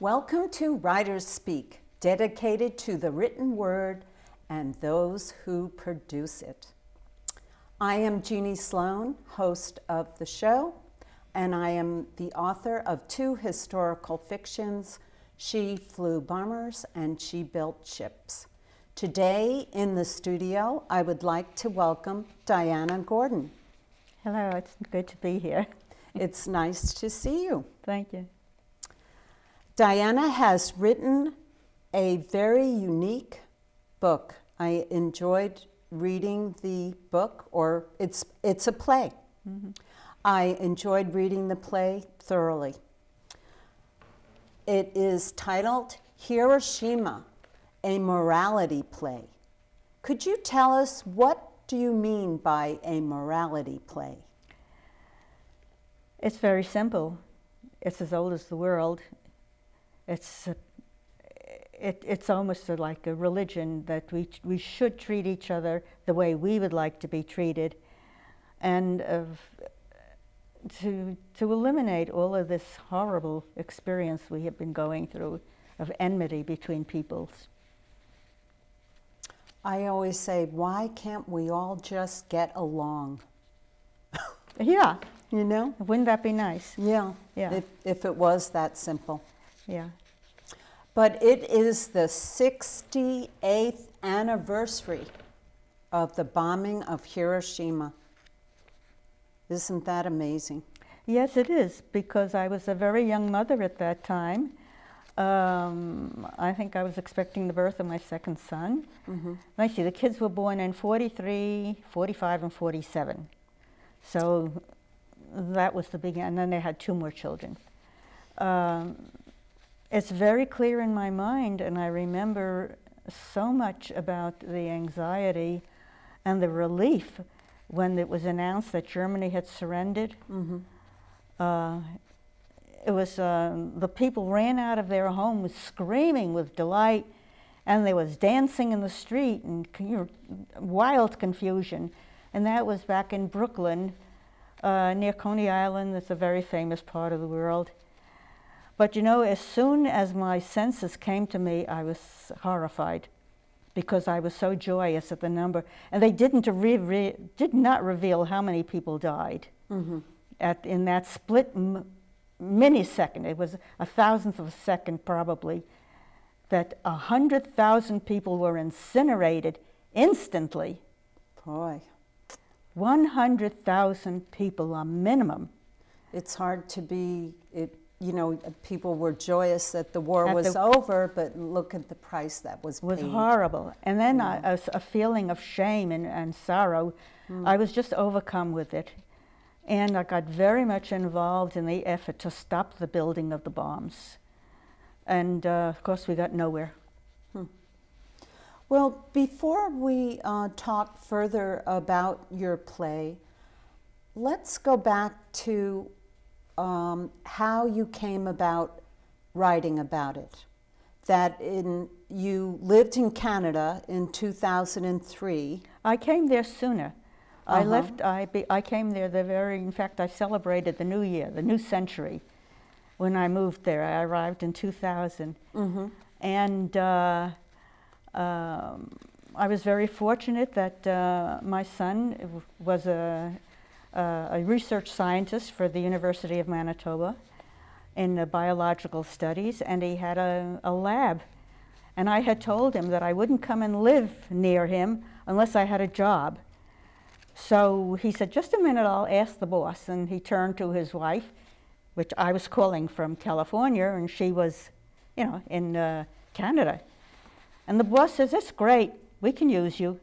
Welcome to WriterSpeak, dedicated to the written word and those who produce it. I am Jeane Slone, host of the show, and I am the author of 2 historical fictions, She Flew Bombers and She Built Ships. Today in the studio, I would like to welcome Diana Gordon. Hello, it's good to be here. It's nice to see you. Thank you. Diana has written a very unique book. I enjoyed reading the book, or it's a play. Mm-hmm. I enjoyed reading the play thoroughly. It is titled Hiroshima, a morality play. Could you tell us, what do you mean by a morality play? It's very simple. It's as old as the world. It's almost like a religion that we should treat each other the way we would like to be treated, and to eliminate all of this horrible experience we have been going through of enmity between peoples. I always say, why can't we all just get along? Yeah. You know? Wouldn't that be nice? Yeah. Yeah. If it was that simple. Yeah. But it is the 68th anniversary of the bombing of Hiroshima. Isn't that amazing? Yes, it is, because I was a very young mother at that time. I think I was expecting the birth of my second son. Mm-hmm. Let's see, the kids were born in 43, 45, and 47. So that was the beginning, and then they had 2 more children. It's very clear in my mind, and I remember so much about the anxiety and the relief when it was announced that Germany had surrendered. Mm-hmm. It was, the people ran out of their homes screaming with delight, and there was dancing in the street and wild confusion. And that was back in Brooklyn, near Coney Island. That's a very famous part of the world. But you know, as soon as my senses came to me, I was horrified, because I was so joyous at the number. And they did not reveal how many people died. Mm-hmm. In that split millisecond. It was a thousandth of a second probably, that 100,000 people were incinerated instantly. Boy. 100,000 people, a minimum. It's hard to be, you know, people were joyous that the war was over, but look at the price that was paid. It was horrible. And then a feeling of shame and sorrow. I was just overcome with it. And I got very much involved in the effort to stop the building of the bombs. And of course, we got nowhere. Well, before we talk further about your play, let's go back to how you came about writing about it. You lived in Canada in 2003. I came there sooner. I left, I came there in fact, I celebrated the new year, the new century, when I moved there. I arrived in 2000. Mm-hmm. And I was very fortunate that my son was a research scientist for the University of Manitoba in biological studies, and he had a lab. And I had told him that I wouldn't come and live near him unless I had a job. So he said, just a minute, I'll ask the boss. And he turned to his wife, which I was calling from California, and she was, you know, in Canada. And the boss says, that's great, we can use you.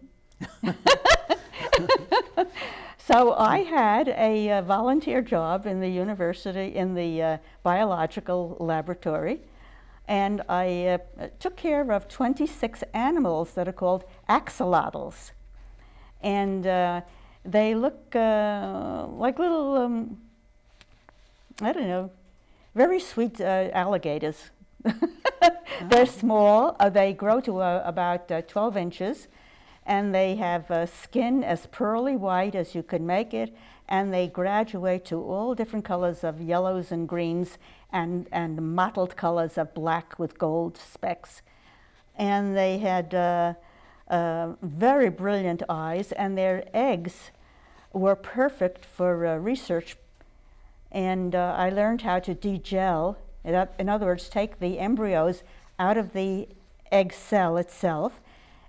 So I had a volunteer job in the university, in the biological laboratory, and I took care of 26 animals that are called axolotls. And they look like little, I don't know, very sweet alligators. They're small. They grow to about 12 inches, and they have skin as pearly white as you could make it, and they graduate to all different colors of yellows and greens and mottled colors of black with gold specks. And they had very brilliant eyes, and their eggs were perfect for research. And I learned how to degel. In other words, take the embryos out of the egg cell itself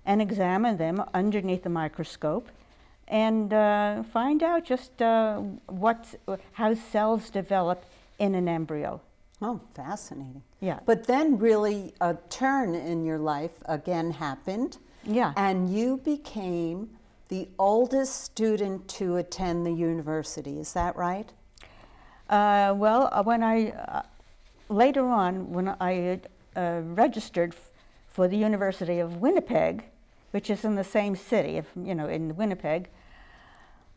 and examine them underneath the microscope and find out just how cells develop in an embryo. Oh, fascinating. Yeah. But then really a turn in your life again happened. Yeah. And you became the oldest student to attend the university. Is that right? When later on, when I registered for the University of Winnipeg, which is in the same city, in Winnipeg,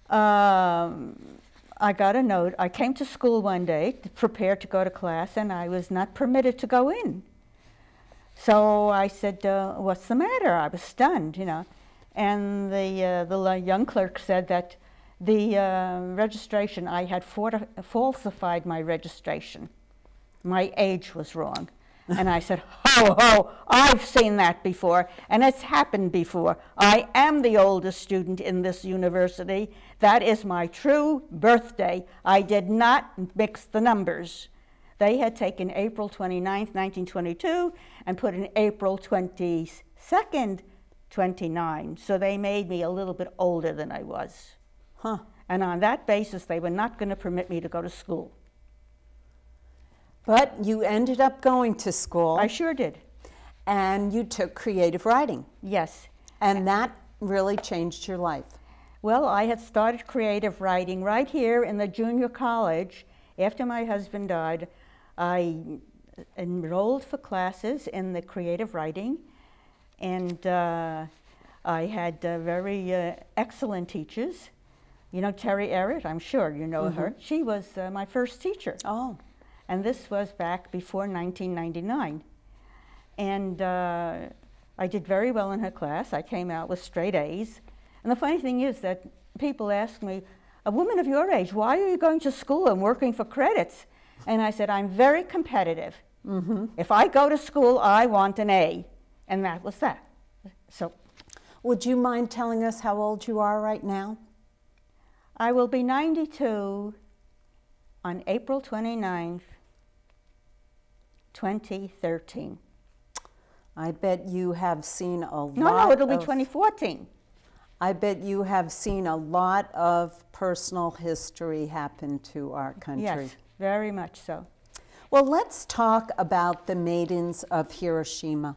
I got a note. I came to school one day, prepared to go to class, and I was not permitted to go in. So I said, what's the matter? I was stunned, And the young clerk said that the registration, I had falsified my registration. My age was wrong. And I said, ho, ho, I've seen that before, and it's happened before. I am the oldest student in this university. That is my true birthday. I did not mix the numbers. They had taken April 29th, 1922, and put in April 22nd, 29. So they made me a little bit older than I was. Huh. And on that basis, they were not going to permit me to go to school. But you ended up going to school. I sure did. And you took creative writing. Yes. And that really changed your life. Well, I had started creative writing right here in the junior college. After my husband died, I enrolled for classes in the creative writing, and I had very excellent teachers. Terry Errett, I'm sure you know her. She was my first teacher. Oh. And this was back before 1999. And I did very well in her class. I came out with straight A's. And the funny thing is that people ask me, a woman of your age, why are you going to school and working for credits? And I said, I'm very competitive. If I go to school, I want an A. And that was that. So, would you mind telling us how old you are right now? I will be 92 on April 29th, 2013. I bet you have seen a lot. No, it'll be 2014. I bet you have seen a lot of personal history happen to our country. Yes, very much so. Well, let's talk about the Maidens of Hiroshima.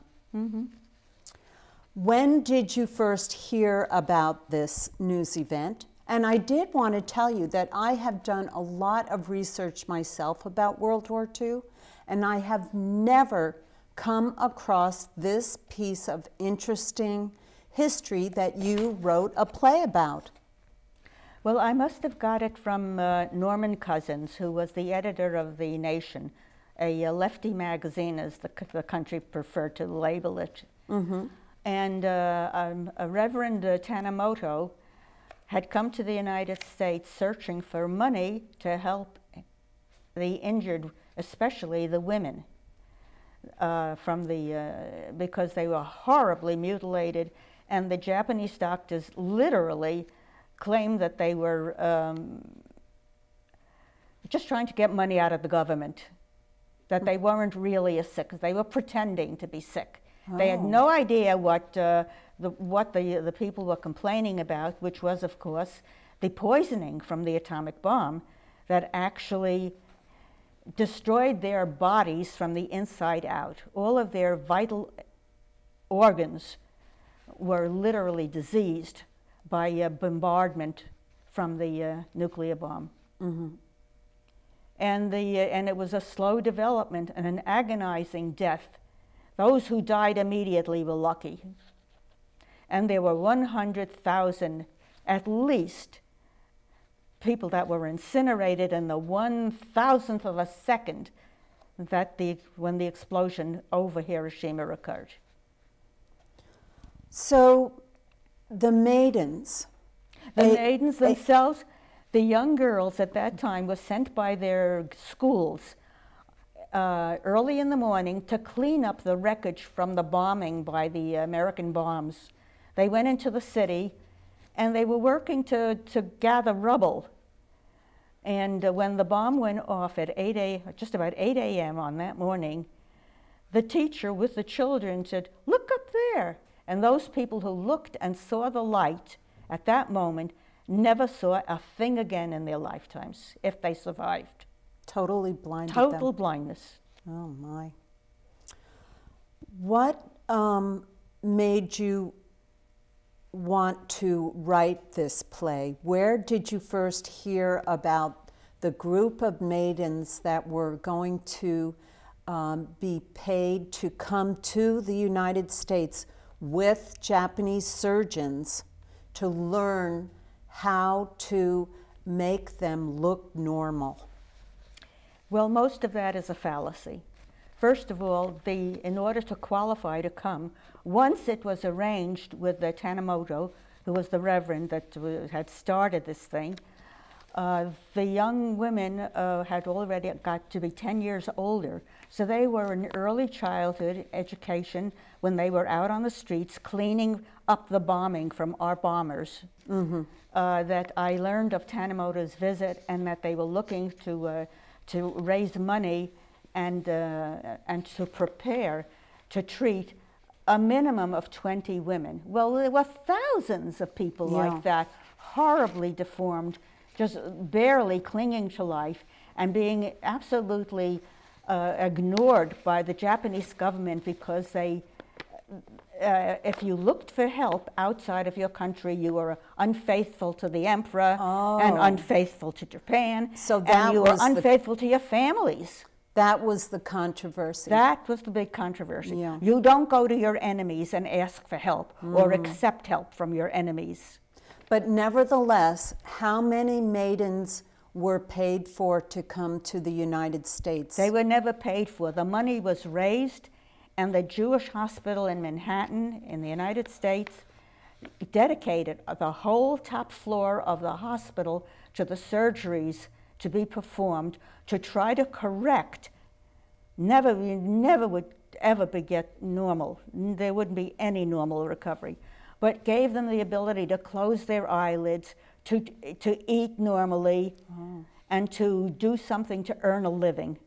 When did you first hear about this news event? And I did want to tell you that I have done a lot of research myself about World War II, and I have never come across this piece of interesting history that you wrote a play about. Well, I must have got it from Norman Cousins, who was the editor of The Nation, a lefty magazine, as the country preferred to label it. And a Reverend Tanimoto had come to the United States searching for money to help the injured, especially the women, because they were horribly mutilated, and the Japanese doctors literally claimed that they were just trying to get money out of the government, that they weren't really as sick, they were pretending to be sick. They had no idea what the people were complaining about, which was, of course, the poisoning from the atomic bomb that actually destroyed their bodies from the inside out. All of their vital organs were literally diseased by bombardment from the nuclear bomb. And it was a slow development and an agonizing death. Those who died immediately were lucky. And there were 100,000, at least, people that were incinerated in the 1,000th of a second when the explosion over Hiroshima occurred. So The maidens. The maidens themselves, the young girls at that time were sent by their schools early in the morning to clean up the wreckage from the bombing by the American bombs. They went into the city and they were working to gather rubble. And when the bomb went off at just about 8 a.m. on that morning, the teacher with the children said, "Look up there." And those people who looked and saw the light at that moment never saw a thing again in their lifetimes, if they survived. Totally blinded Total them. blindness. Oh, my. What made you want to write this play? Where did you first hear about the group of maidens that were going to be paid to come to the United States with Japanese surgeons to learn how to make them look normal? Well, most of that is a fallacy. First of all, in order to qualify to come, once it was arranged with the Tanimoto, who was the reverend that had started this thing, the young women had already got to be 10 years older. So they were in early childhood education when they were out on the streets cleaning up the bombing from our bombers. Mm-hmm. That I learned of Tanimoto's visit and that they were looking to raise money and to prepare to treat a minimum of 20 women. Well, there were thousands of people like that, horribly deformed, just barely clinging to life and being absolutely ignored by the Japanese government because they, if you looked for help outside of your country, you were unfaithful to the emperor and unfaithful to Japan, so that and you were unfaithful to your families. That was the controversy. That was the big controversy. Yeah. You don't go to your enemies and ask for help or accept help from your enemies. But nevertheless, how many maidens were paid for to come to the United States? They were never paid for. The money was raised, and the Jewish hospital in Manhattan in the United States dedicated the whole top floor of the hospital to the surgeries to be performed to try to correct. Never would ever get normal. There wouldn't be any normal recovery, but gave them the ability to close their eyelids, to eat normally, and to do something to earn a living.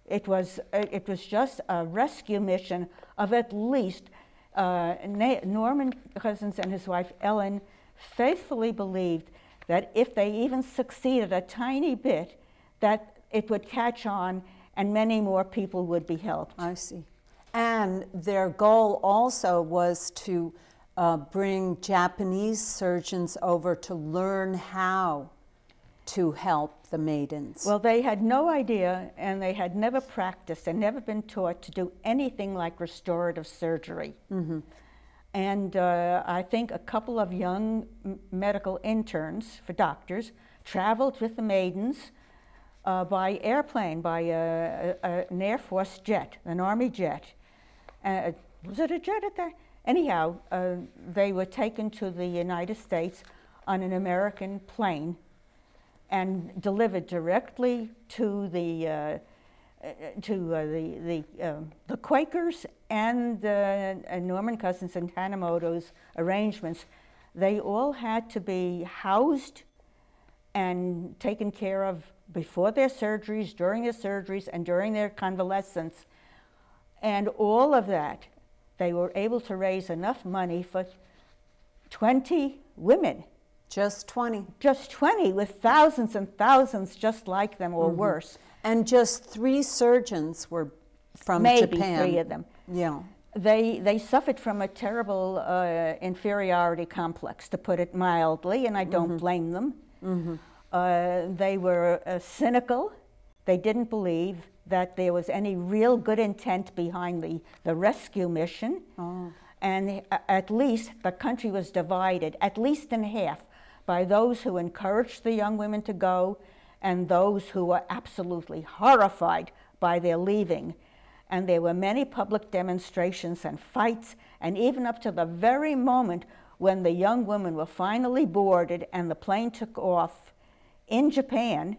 It was just a rescue mission of at least Norman Cousins and his wife Ellen faithfully believed that if they even succeeded a tiny bit, that it would catch on and many more people would be helped. I see. And their goal also was to bring Japanese surgeons over to learn how to help the maidens. Well, they had no idea, and they had never practiced and never been taught to do anything like restorative surgery. Mm-hmm. And I think a couple of young medical interns for doctors traveled with the maidens by airplane, by an Air Force jet, an Army jet. Was it a jet at that? Anyhow, they were taken to the United States on an American plane and delivered directly to the Quakers and Norman Cousins and Tanimoto's arrangements. They all had to be housed and taken care of before their surgeries, during their surgeries, and during their convalescence. And all of that, they were able to raise enough money for 20 women. Just 20. Just 20, with thousands and thousands just like them or worse. And just 3 surgeons were from Maybe Japan. Maybe 3 of them. Yeah. They suffered from a terrible inferiority complex, to put it mildly, and I don't blame them. They were cynical. They didn't believe that there was any real good intent behind the rescue mission. And at least the country was divided, at least in half, by those who encouraged the young women to go and those who were absolutely horrified by their leaving. And there were many public demonstrations and fights, and even up to the very moment when the young women were finally boarded and the plane took off in Japan,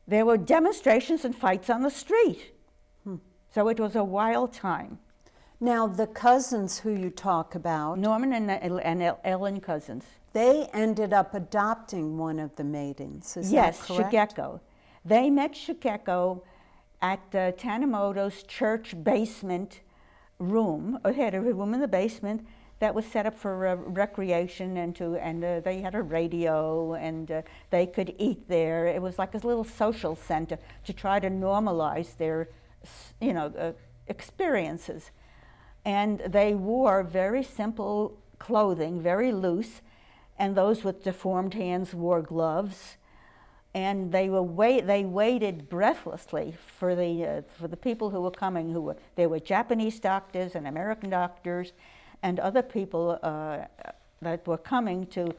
there were demonstrations and fights on the street. So it was a wild time. Now, the cousins who you talk about, Norman and Ellen Cousins. they ended up adopting one of the maidens, is Yes, that correct? Shigeko. They met Shigeko at Tanimoto's church basement room. It had a room in the basement that was set up for recreation, and they had a radio, and they could eat there. It was like a little social center to try to normalize their, experiences. And they wore very simple clothing, very loose, and those with deformed hands wore gloves. And they waited breathlessly for the people who were coming. There were Japanese doctors and American doctors, and other people that were coming to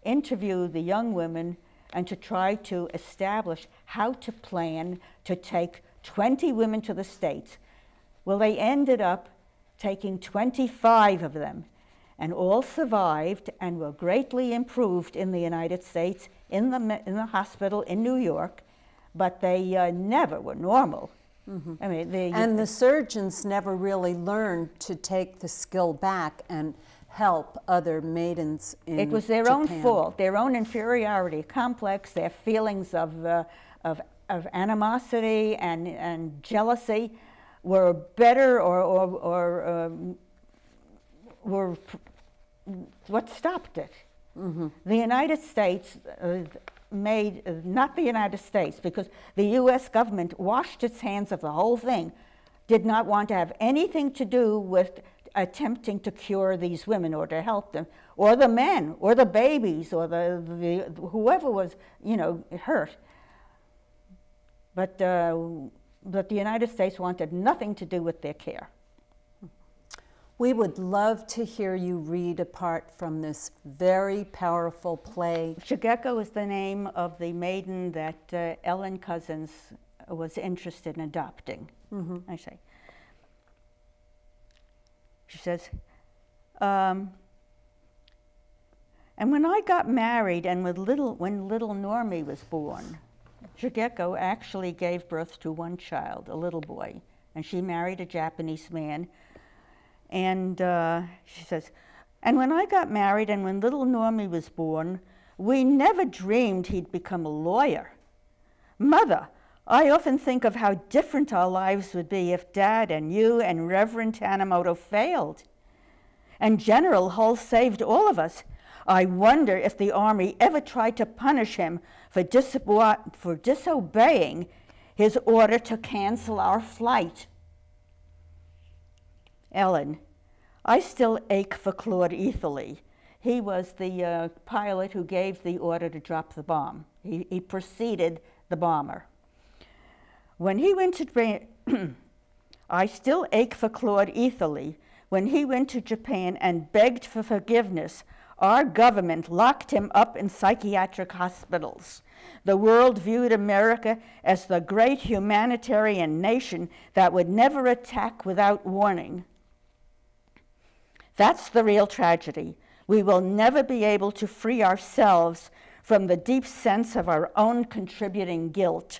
interview the young women and to try to establish how to plan to take 20 women to the States. Well, they ended up taking 25 of them, and all survived and were greatly improved in the United States, in the hospital in New York, but they never were normal. Mm-hmm. I mean, and the surgeons never really learned to take the skill back and help other maidens in It was their Japan. own fault, their own inferiority complex, their feelings of animosity and jealousy were better or were what stopped it. Mm-hmm. The United States not the United States, because the U.S. government washed its hands of the whole thing, did not want to have anything to do with attempting to cure these women or to help them, or the men, or the babies, or the whoever was, hurt. But the United States wanted nothing to do with their care. We would love to hear you read a part from this very powerful play. Shigeko is the name of the maiden that Ellen Cousins was interested in adopting. Mm-hmm. I say. She says, and when I got married and when little Normie was born, Shigeko actually gave birth to one child, a little boy, and she married a Japanese man. And she says, and when I got married and when little Normie was born, we never dreamed he'd become a lawyer. Mother, I often think of how different our lives would be if Dad and you and Reverend Tanimoto failed. And General Hull saved all of us. I wonder if the Army ever tried to punish him for disobeying his order to cancel our flight. Ellen, I still ache for Claude Etherly. He was the pilot who gave the order to drop the bomb. He preceded the bomber. When he went to I still ache for Claude Etherly. When he went to Japan and begged for forgiveness, our government locked him up in psychiatric hospitals. The world viewed America as the great humanitarian nation that would never attack without warning. That's the real tragedy. We will never be able to free ourselves from the deep sense of our own contributing guilt.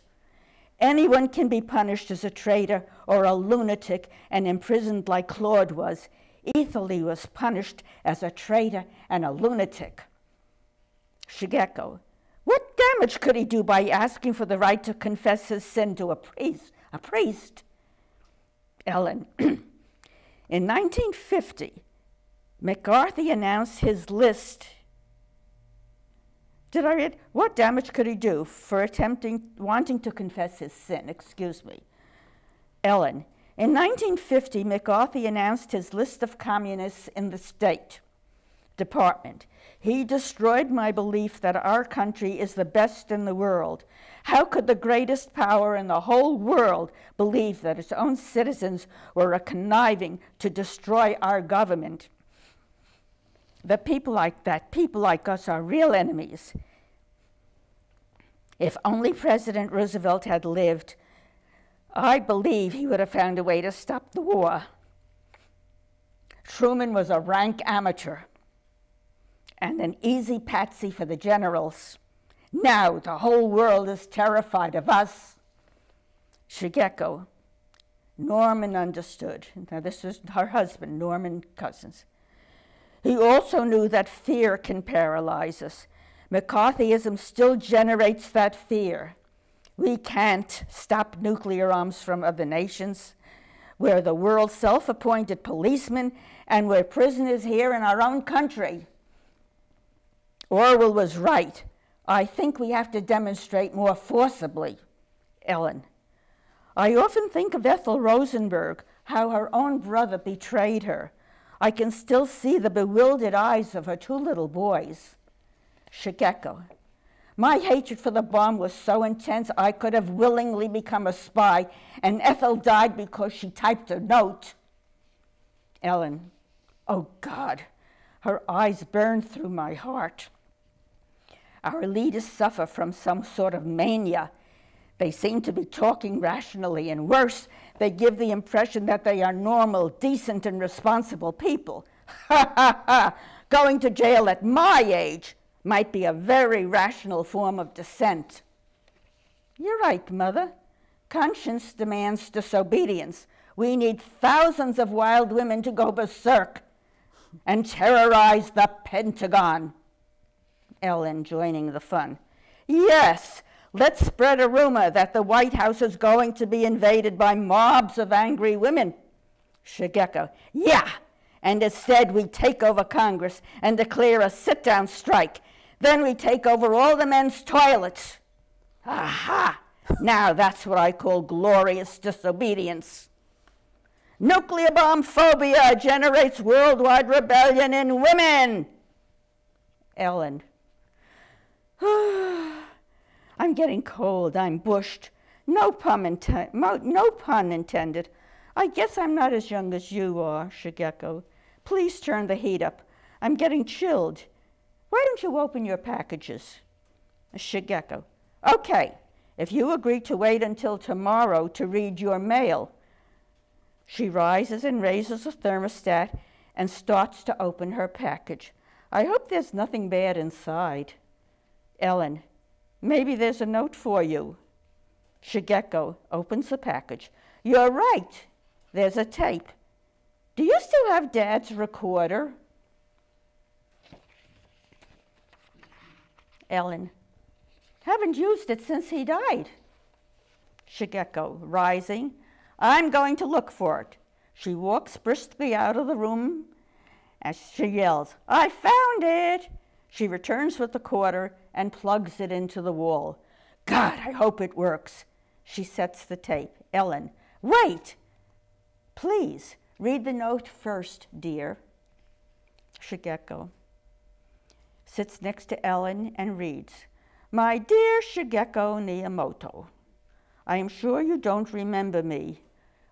Anyone can be punished as a traitor or a lunatic and imprisoned like Claude was. Etherly was punished as a traitor and a lunatic. Shigeko, what damage could he do by asking for the right to confess his sin to a priest? Ellen, in 1950, McCarthy announced his list. Did I read? What damage could he do for wanting to confess his sin? Excuse me. Ellen, in 1950, McCarthy announced his list of communists in the State Department. He destroyed my belief that our country is the best in the world. How could the greatest power in the whole world believe that its own citizens were conniving to destroy our government? The people like that, people like us, are real enemies. If only President Roosevelt had lived, I believe he would have found a way to stop the war. Truman was a rank amateur. and an easy patsy for the generals. Now the whole world is terrified of us. Shigeko. Norman understood. Now this is her husband, Norman Cousins. He also knew that fear can paralyze us. McCarthyism still generates that fear. We can't stop nuclear arms from other nations. We're the world's self-appointed policemen, and we're prisoners here in our own country. Orwell was right. I think we have to demonstrate more forcibly. Ellen. I often think of Ethel Rosenberg, how her own brother betrayed her. I can still see the bewildered eyes of her two little boys. Shigeko. My hatred for the bomb was so intense I could have willingly become a spy, and Ethel died because she typed a note. Ellen. Oh God, her eyes burned through my heart. Our leaders suffer from some sort of mania. They seem to be talking rationally, and worse, they give the impression that they are normal, decent, and responsible people. Ha ha ha! Going to jail at my age might be a very rational form of dissent. You're right, Mother. Conscience demands disobedience. We need thousands of wild women to go berserk and terrorize the Pentagon. Ellen joining the fun. Yes, let's spread a rumor that the White House is going to be invaded by mobs of angry women. Shigeko. Yeah, and instead we take over Congress and declare a sit-down strike. Then we take over all the men's toilets. Aha! Now that's what I call glorious disobedience. Nuclear bomb phobia generates worldwide rebellion in women. Ellen. I'm getting cold. I'm bushed. No pun intended. I guess I'm not as young as you are, Shigeko. Please turn the heat up. I'm getting chilled. Why don't you open your packages? Shigeko. Okay, if you agree to wait until tomorrow to read your mail. She rises and raises the thermostat and starts to open her package. I hope there's nothing bad inside. Ellen. Maybe there's a note for you. Shigeko opens the package. You're right. There's a tape. Do you still have Dad's recorder? Ellen. Haven't used it since he died. Shigeko, rising. I'm going to look for it. She walks briskly out of the room as she yells, I found it. She returns with the recorder and plugs it into the wall. God, I hope it works. She sets the tape. Ellen, wait. Please, read the note first, dear. Shigeko sits next to Ellen and reads, My dear Shigeko Miyamoto, I am sure you don't remember me.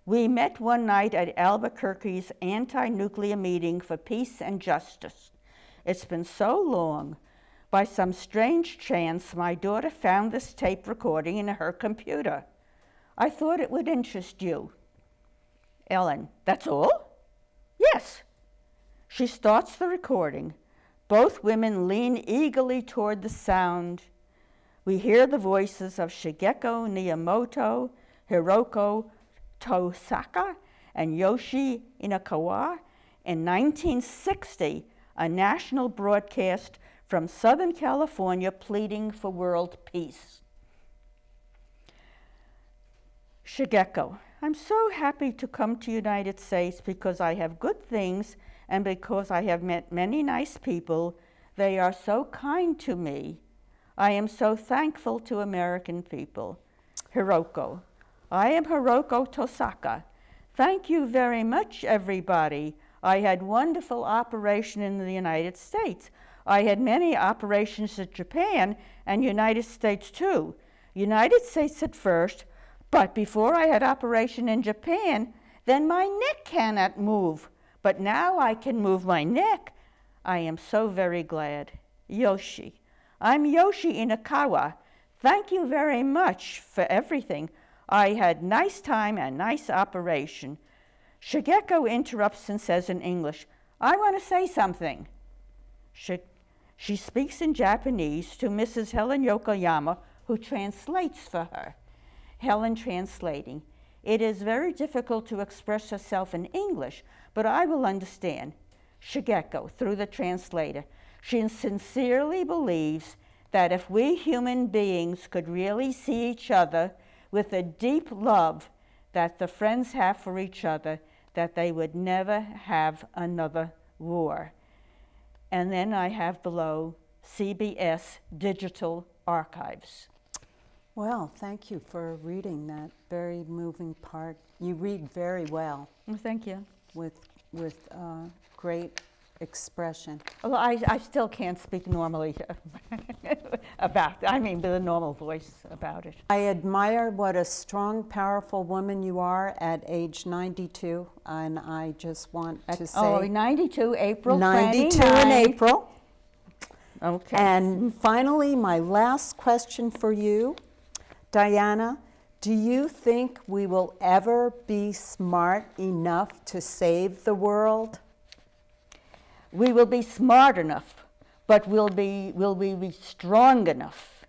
We met one night at Albuquerque's anti-nuclear meeting for peace and justice. It's been so long. By some strange chance, my daughter found this tape recording in her computer. I thought it would interest you. Ellen, that's all? Yes. She starts the recording. Both women lean eagerly toward the sound. We hear the voices of Shigeko Miyamoto, Hiroko Tosaka, and Yoshi Inakawa. In 1960, a national broadcast from Southern California pleading for world peace. Shigeko, I'm so happy to come to the United States because I have good things and because I have met many nice people. They are so kind to me. I am so thankful to American people. Hiroko, I am Hiroko Tosaka. Thank you very much, everybody. I had wonderful operation in the United States. I had many operations in Japan and United States too. United States at first, but before I had operation in Japan, then my neck cannot move. But now I can move my neck. I am so very glad. Yoshi. I'm Yoshi Inakawa. Thank you very much for everything. I had nice time and nice operation. Shigeko interrupts and says in English, I want to say something. She speaks in Japanese to Mrs. Helen Yokoyama, who translates for her. Helen translating. It is very difficult to express herself in English, but I will understand. Shigeko, through the translator. She sincerely believes that if we human beings could really see each other with the deep love that the friends have for each other, that they would never have another war. And then I have below CBS Digital Archives. Well, thank you for reading that very moving part. You read very well. Well, thank you. With great expression. Although I still can't speak normally with a normal voice about it. I admire what a strong, powerful woman you are at age 92, and I just want to say... Oh, 92, April 92 29. in April. Okay. And finally, my last question for you, Diana. Do you think we will ever be smart enough to save the world? We will be smart enough, but will we be strong enough?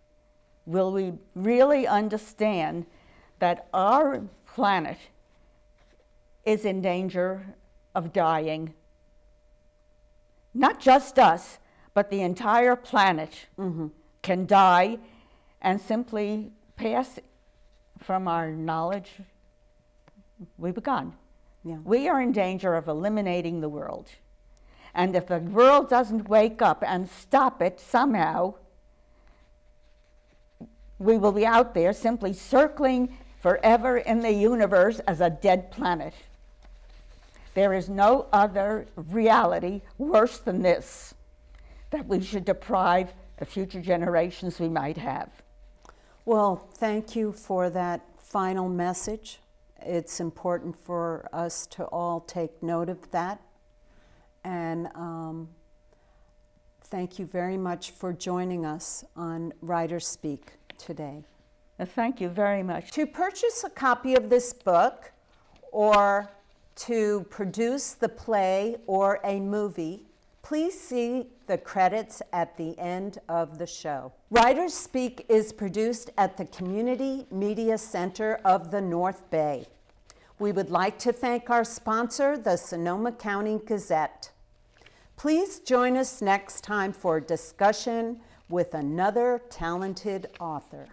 Will we really understand that our planet is in danger of dying? Not just us, but the entire planet can die and simply pass from our knowledge. We've begun. Yeah. We are in danger of eliminating the world. And if the world doesn't wake up and stop it somehow, we will be out there simply circling forever in the universe as a dead planet. There is no other reality worse than this, that we should deprive the future generations we might have. Well, thank you for that final message. It's important for us to all take note of that. And thank you very much for joining us on WriterSpeak today. Thank you very much. To purchase a copy of this book or to produce the play or a movie, please see the credits at the end of the show. WriterSpeak is produced at the Community Media Center of the North Bay. We would like to thank our sponsor, the Sonoma County Gazette. Please join us next time for a discussion with another talented author.